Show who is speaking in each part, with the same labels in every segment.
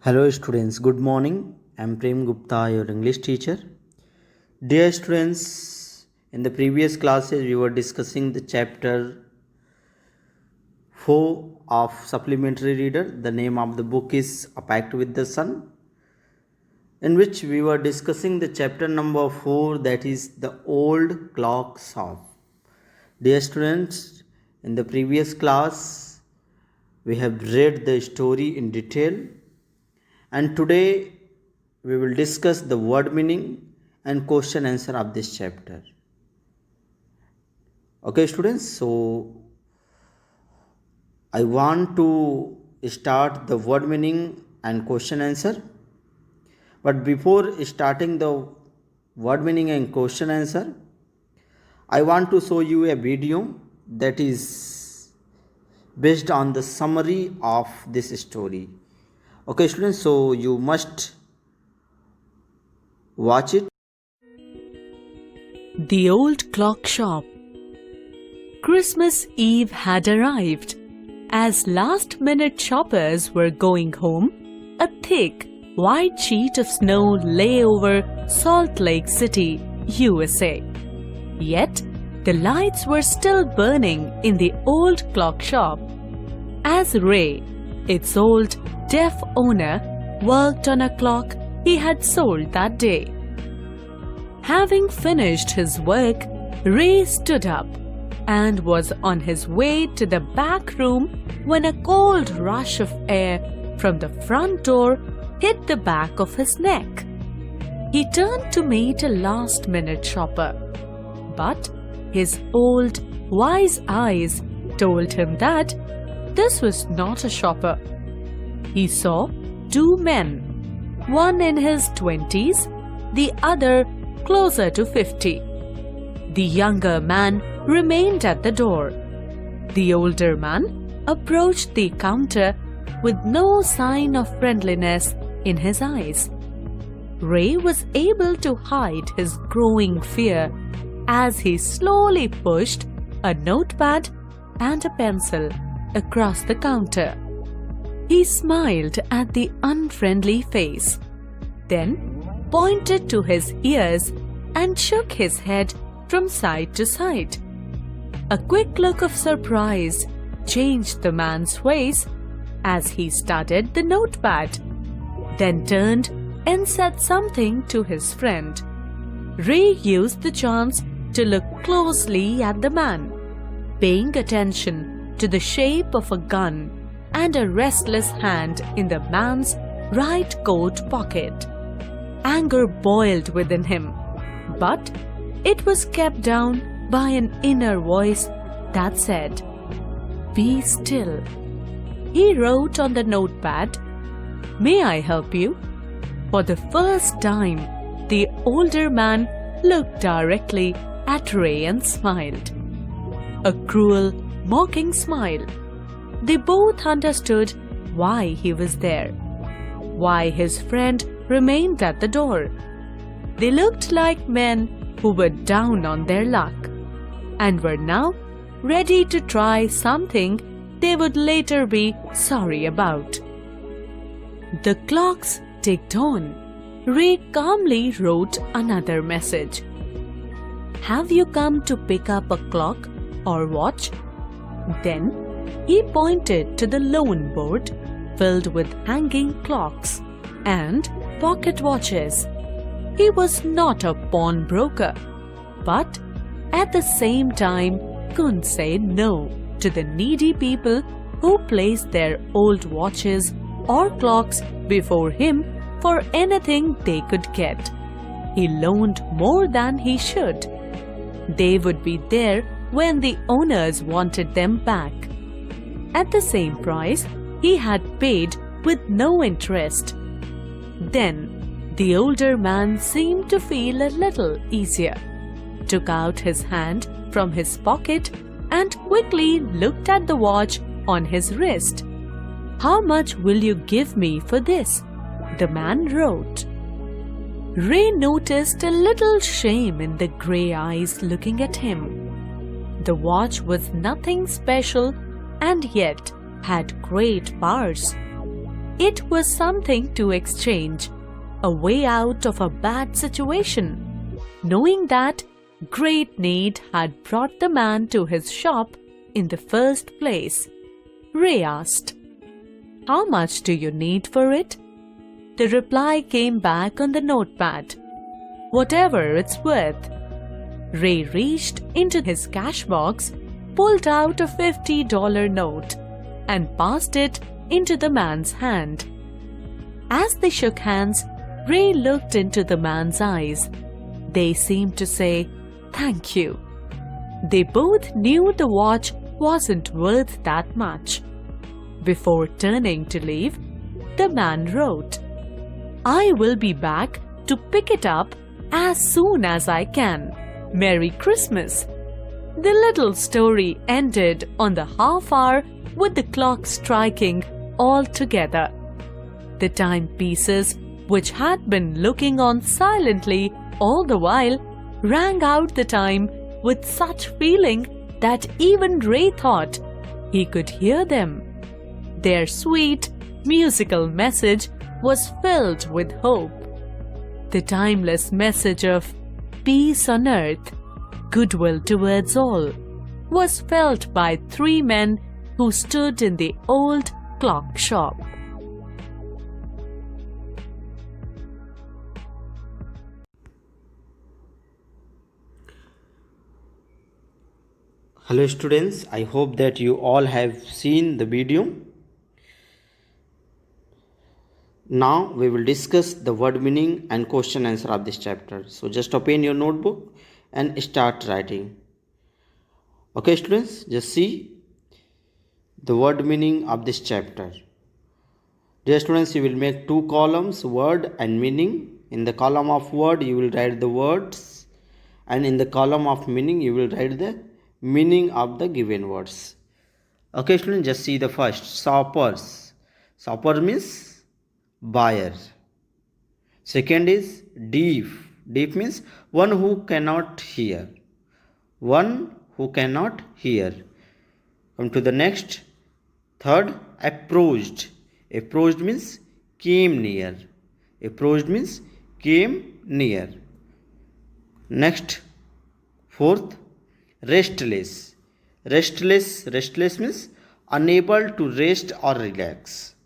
Speaker 1: Hello students, good morning. I am Prem Gupta, your English teacher. Dear students, in the previous classes we were discussing the chapter 4 of supplementary reader. The name of the book is A Pact with the Sun, in which we were discussing the chapter number 4, that is the old clock shop. Dear students, in the previous class we have read the story in detail. And today we will discuss the word meaning and question answer of this chapter. Okay students, so I want to start the word meaning and question answer. But before starting the word meaning and question answer, I want to show you a video that is based on the summary of this story. Okay students, so you must watch it.
Speaker 2: The Old Clock Shop. Christmas Eve had arrived. As last-minute shoppers were going home, a thick, white sheet of snow lay over Salt Lake City, USA. Yet, the lights were still burning in the old clock shop. As Ray, its old, deaf owner, worked on a clock he had sold that day. Having finished his work, Ray stood up and was on his way to the back room when a cold rush of air from the front door hit the back of his neck. He turned to meet a last-minute shopper, but his old, wise eyes told him that this was not a shopper. He saw two men, one in his 20s, the other closer to 50. The younger man remained at the door. The older man approached the counter with no sign of friendliness in his eyes. Ray was able to hide his growing fear as he slowly pushed a notepad and a pencil across the counter. He smiled at the unfriendly face, then pointed to his ears and shook his head from side to side. A quick look of surprise changed the man's face as he studied the notepad, then turned and said something to his friend. Ray used the chance to look closely at the man, paying attention to the shape of a gun and a restless hand in the man's right coat pocket. Anger boiled within him, but it was kept down by an inner voice that said, "Be still." He wrote on the notepad, "May I help you?" For the first time, the older man looked directly at Ray and smiled. A cruel, mocking smile. They both understood why he was there, why his friend remained at the door. They looked like men who were down on their luck and were now ready to try something they would later be sorry about. The clocks ticked on. Ray calmly wrote another message. "Have you come to pick up a clock or watch?" Then he pointed to the loan board filled with hanging clocks and pocket watches. He was not a pawnbroker, but at the same time couldn't say no to the needy people who placed their old watches or clocks before him for anything they could get. He loaned more than he should. They would be there when the owners wanted them back, at the same price he had paid with no interest. Then the older man seemed to feel a little easier, took out his hand from his pocket and quickly looked at the watch on his wrist. "How much will you give me for this?" the man wrote. Ray noticed a little shame in the grey eyes looking at him. The watch was nothing special and yet had great powers. It was something to exchange, a way out of a bad situation. Knowing that great need had brought the man to his shop in the first place, Ray asked, "How much do you need for it?" The reply came back on the notepad, "Whatever it's worth." Ray reached into his cash box, pulled out a $50 note, and passed it into the man's hand. As they shook hands, Ray looked into the man's eyes. They seemed to say, "Thank you." They both knew the watch wasn't worth that much. Before turning to leave, the man wrote, "I will be back to pick it up as soon as I can. Merry Christmas." The little story ended on the half hour with the clock striking all together. The timepieces, which had been looking on silently all the while, rang out the time with such feeling that even Ray thought he could hear them. Their sweet, musical message was filled with hope. The timeless message of peace on earth, goodwill towards all, was felt by three men who stood in the old clock shop.
Speaker 1: Hello students, I hope that you all have seen the video. Now we will discuss the word meaning and question answer of this chapter. So just open your notebook and start writing. Okay students, just see the word meaning of this chapter. Dear students, you will make two columns, word and meaning. In the column of word you will write the words, and in the column of meaning you will write the meaning of the given words. Okay students, just see the first, shoppers. Shopper means buyer. Second is deaf. Deaf means one who cannot hear. One who cannot hear. Come to the next. Third, approached. Approached means came near. Approached means came near. Next, fourth, restless. Restless means unable to rest or relax.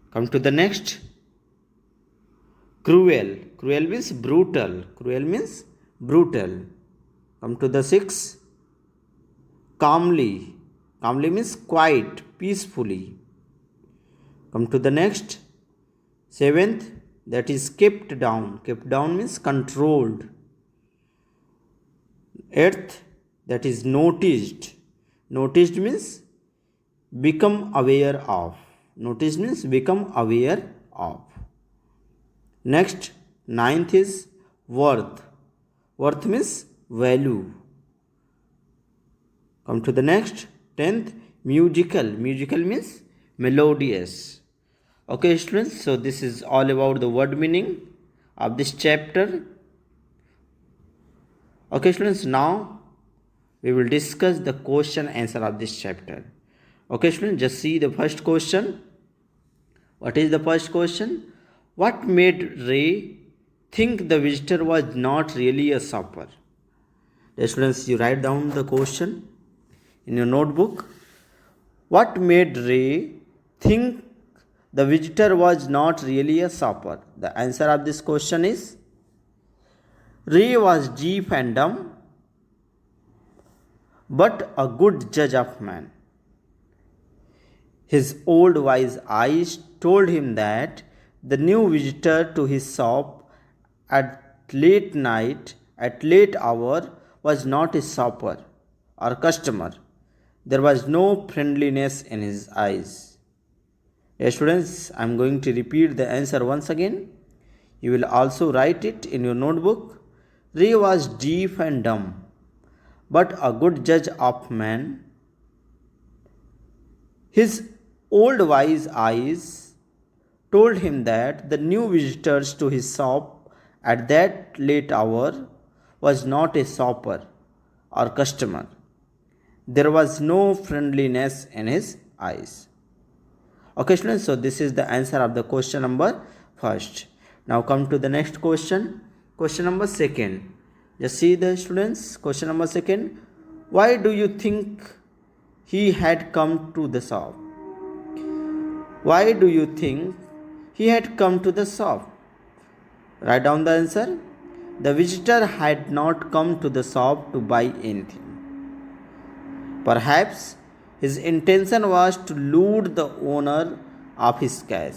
Speaker 1: Come to the next. Cruel. Cruel means brutal. Cruel means brutal. Come to the sixth. Calmly. Calmly means quiet, peacefully. Come to the next. Seventh, that is kept down. Kept down means controlled. Eighth, that is noticed. Noticed means become aware of. Noticed means become aware of. Next, ninth is worth. Worth means value. Come to the next. 10th, musical. Musical means melodious. Okay students, so this is all about the word meaning of this chapter. Okay students, now we will discuss the question answer of this chapter. Okay students, just see the first question. What is the first question? What made Ray think the visitor was not really a shopper? Dear students, you write down the question in your notebook. What made Ray think the visitor was not really a shopper? The answer of this question is Ray was deaf and dumb, but a good judge of man. His old wise eyes told him that the new visitor to his shop at late night, at late hour, was not a shopper or customer. There was no friendliness in his eyes. Yes, students, I am going to repeat the answer once again. You will also write it in your notebook. Ray was deaf and dumb, but a good judge of man. His old wise eyes told him that the new visitors to his shop at that late hour was not a shopper or customer. There was no friendliness in his eyes. Okay, students, so this is the answer of the question number first. Now come to the next question. Question number second. Just see the students. Question number second. Why do you think he had come to the shop? Why do you think he had come to the shop? Write down the answer. The visitor had not come to the shop to buy anything. Perhaps his intention was to loot the owner of his cash.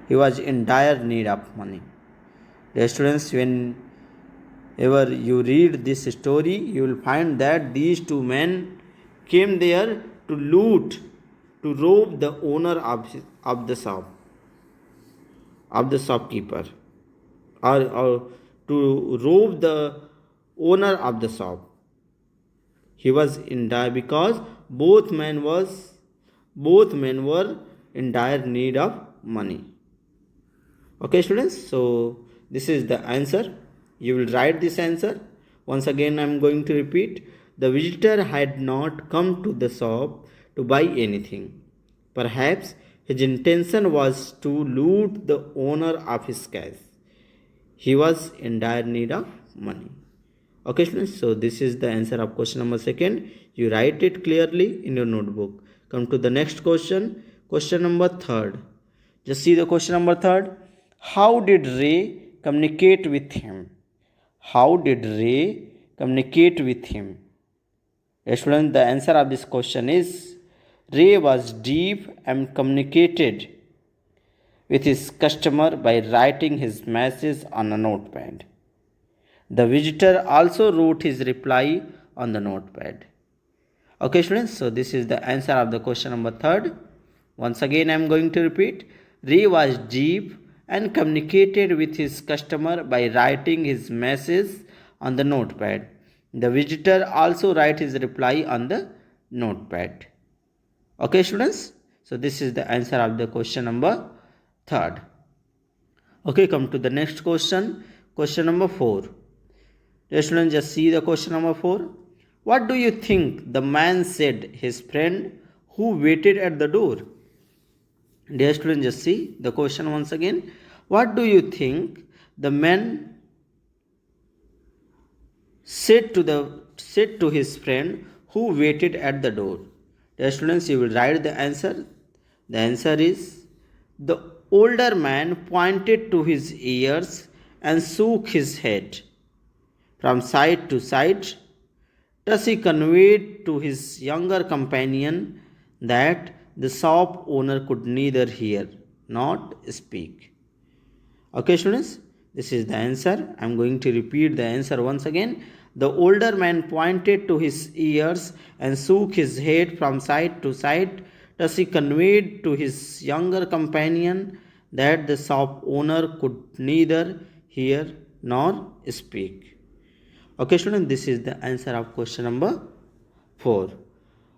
Speaker 1: He was in dire need of money. Dear students, whenever you read this story, you will find that these two men came there to loot, to rob the owner of the shop, of the shopkeeper, or to rob the owner of the shop. He was in dire because both men were in dire need of money. Okay, students, so this is the answer. You will write this answer. Once again, I am going to repeat. The visitor had not come to the shop to buy anything. Perhaps his intention was to loot the owner of his cash. He was in dire need of money. Okay, students, so this is the answer of question number second. You write it clearly in your notebook. Come to the next question. Question number third. Just see the question number third. How did Ray communicate with him? How did Ray communicate with him? Yes, students, the answer of this question is Ray was deep and communicated with his customer by writing his message on a notepad. The visitor also wrote his reply on the notepad. Okay, students, so this is the answer of the question number third. Once again, I am going to repeat. Ray was deep and communicated with his customer by writing his message on the notepad. The visitor also write his reply on the notepad. Okay, students, so this is the answer of the question number third. Okay, come to the next question. Question number 4. Dear students, just see the question number 4. What do you think the man said his friend who waited at the door? Dear students, just see the question once again. What do you think the man said to his friend who waited at the door? Dear students, you will write the answer. The answer is the older man pointed to his ears and shook his head from side to side. Thus he conveyed to his younger companion that the shop owner could neither hear nor speak. Okay, students, this is the answer. I am going to repeat the answer once again. The older man pointed to his ears and shook his head from side to side. Thus he conveyed to his younger companion that the shop owner could neither hear nor speak. Okay, students, this is the answer of question number 4.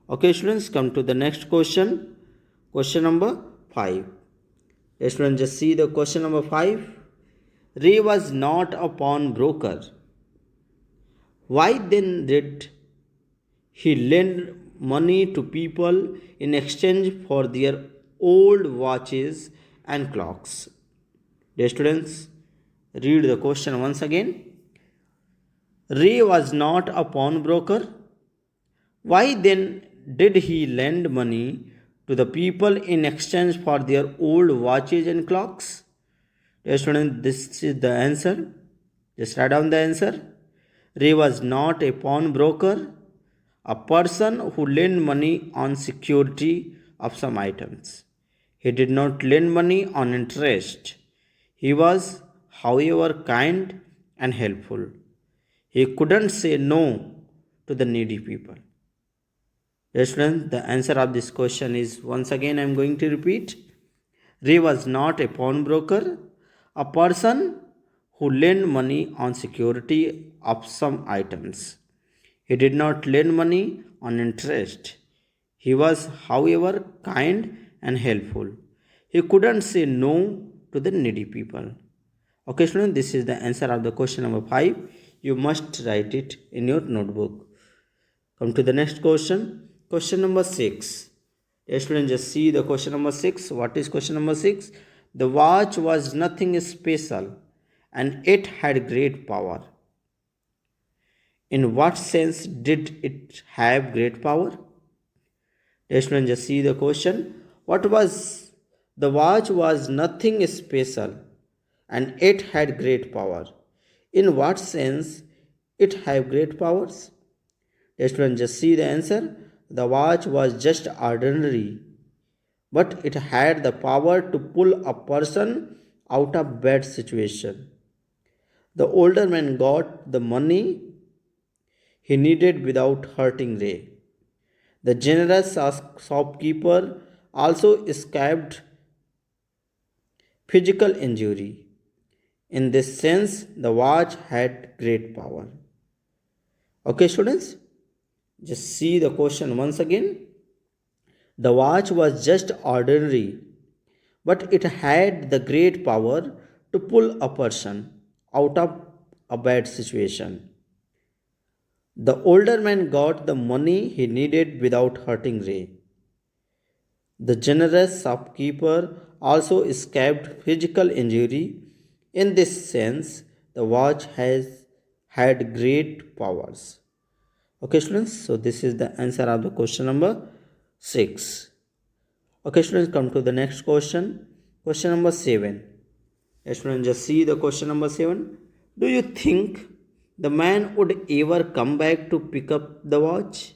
Speaker 1: Okay, students, come to the next question. Question number 5. Yes, students, just see the question number 5. Ray was not a pawnbroker. Why then did he lend money to people in exchange for their old watches and clocks? Dear students, read the question once again. Ray was not a pawnbroker. Why then did he lend money to the people in exchange for their old watches and clocks? Dear students, this is the answer. Just write down the answer. Ray was not a pawnbroker, a person who lent money on security of some items. He did not lend money on interest. He was, however, kind and helpful. He couldn't say no to the needy people. Yes, students, the answer of this question is once again I am going to repeat. Ray was not a pawnbroker, a person who lent money on security of some items. He did not lend money on interest. He was, however, kind and helpful. He couldn't say no to the needy people. Okay, students, this is the answer of the question number 5. You must write it in your notebook. Come to the next question. Question number 6. Students, just see the question number 6. What is question number 6? The watch was nothing special and it had great power. In what sense did it have great power? Students, just see the question. What was the watch was nothing special and it had great power. In what sense it have great powers? Students, just see the answer. The watch was just ordinary, but it had the power to pull a person out of bad situation. The older man got the money he needed without hurting Ray. The generous shopkeeper also escaped physical injury. In this sense, the watch had great power. Okay, students, just see the question once again. The watch was just ordinary, but it had the great power to pull a person out of a bad situation. The older man got the money he needed without hurting Ray. The generous shopkeeper also escaped physical injury. In this sense, the watch has had great powers. Okay, students, so this is the answer of the question number 6. Okay, students, come to the next question. Question number 7. Students, just see the question number 7. Do you think the man would ever come back to pick up the watch?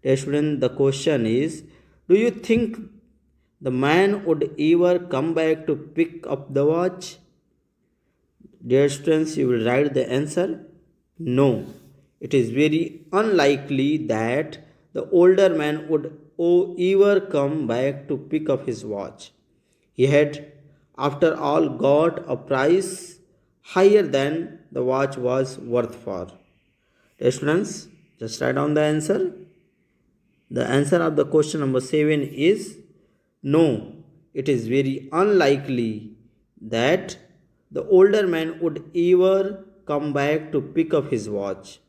Speaker 1: Student, the question is, do you think the man would ever come back to pick up the watch? Dear students, you will write the answer. No, it is very unlikely that the older man would ever come back to pick up his watch. He had, after all, got a price higher than the watch was worth for. Dear students, just write down the answer. The answer of the question number 7 is no. It is very unlikely that the older man would ever come back to pick up his watch.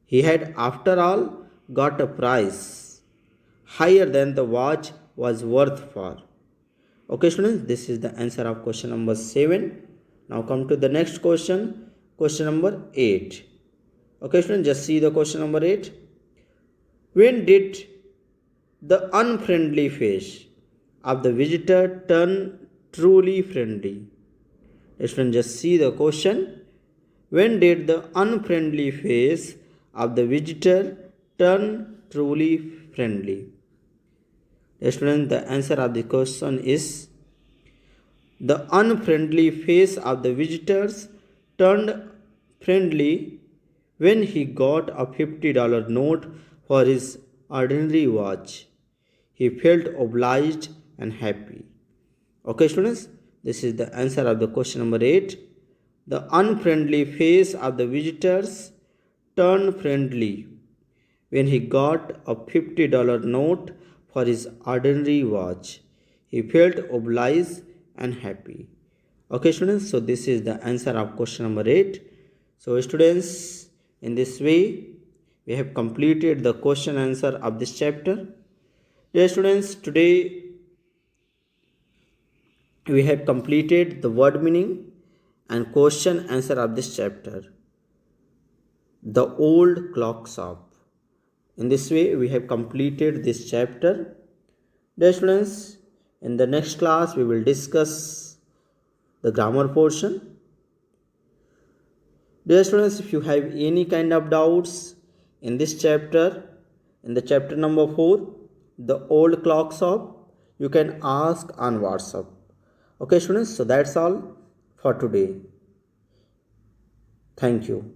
Speaker 1: He had, after all, got a price higher than the watch was worth for. Okay, students, this is the answer of question number 7. Now come to the next question, question number 8. Okay, students, just see the question number 8. When did the unfriendly face of the visitor turn truly friendly? Students, just see the question. When did the unfriendly face of the visitor turn truly friendly? Students, the answer of the question is the unfriendly face of the visitors turned friendly when he got a $50 note for his ordinary watch. He felt obliged and happy. Okay, students, this is the answer of the question number 8. The unfriendly face of the visitors turned friendly when he got a $50 note for his ordinary watch. He felt obliged and happy. Okay, students, so this is the answer of question number 8. So, students, in this way, we have completed the question answer of this chapter. Dear students, today we have completed the word meaning and question answer of this chapter, the old clock shop. In this way, we have completed this chapter. Dear students, in the next class, we will discuss the grammar portion. Dear students, if you have any kind of doubts in this chapter, in the chapter number 4, the old clock shop, you can ask on WhatsApp. Okay, students, so that's all for today. Thank you.